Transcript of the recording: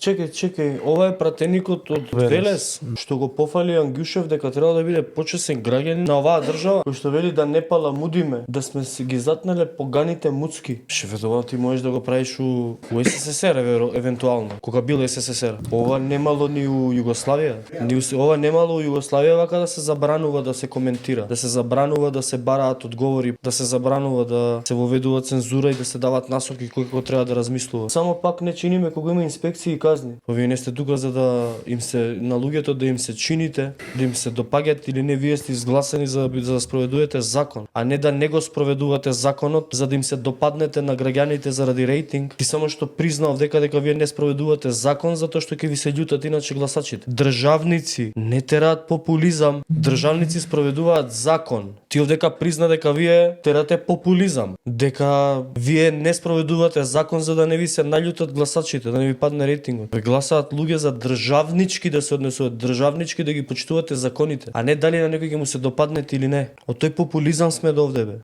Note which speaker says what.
Speaker 1: Чекај, ова е пратеникот од Велес, што го пофали Ангјушев дека треба да биде почесен граѓанин на оваа држава, кој што вели да не паламудиме, да сме си ги затнале поганите муцки. Шефе, тоа ти можеш да го правиш у СССР евентуално, кога бил СССР. Ова немало ни у Југославија. Ова немало у Југославија вака да се забранува да се коментира, да се забранува да се бараат одговори, да се забранува да се воведува цензура и да се дават насоки кој како треба да размислува. Само пак не чиниме кога има инспекции и казни. Вие не сте тука за да им се на луѓето да им се чините, да им се допаѓат или не, вие сте изгласани за да спроведувате закон, а не да не го спроведувате законот за да им се допаднете на граѓаните заради рейтинг. Ти само што признав дека вие не спроведувате закон затоа што ќе ви се љутат иначе гласачите. Државници не тераат популизам, државници спроведуваат закон. Ти овдека призна дека вие терате популизам, дека вие не спроведувате закон за да не ви се наљутат гласачите, да не ви падне рейтингот. Ве гласаат луѓе за државнички да се однесуваат, државнички да ги почитувате законите, а не дали на некој ќе му се допаднете или не. Од тој популизам сме до овде, бе.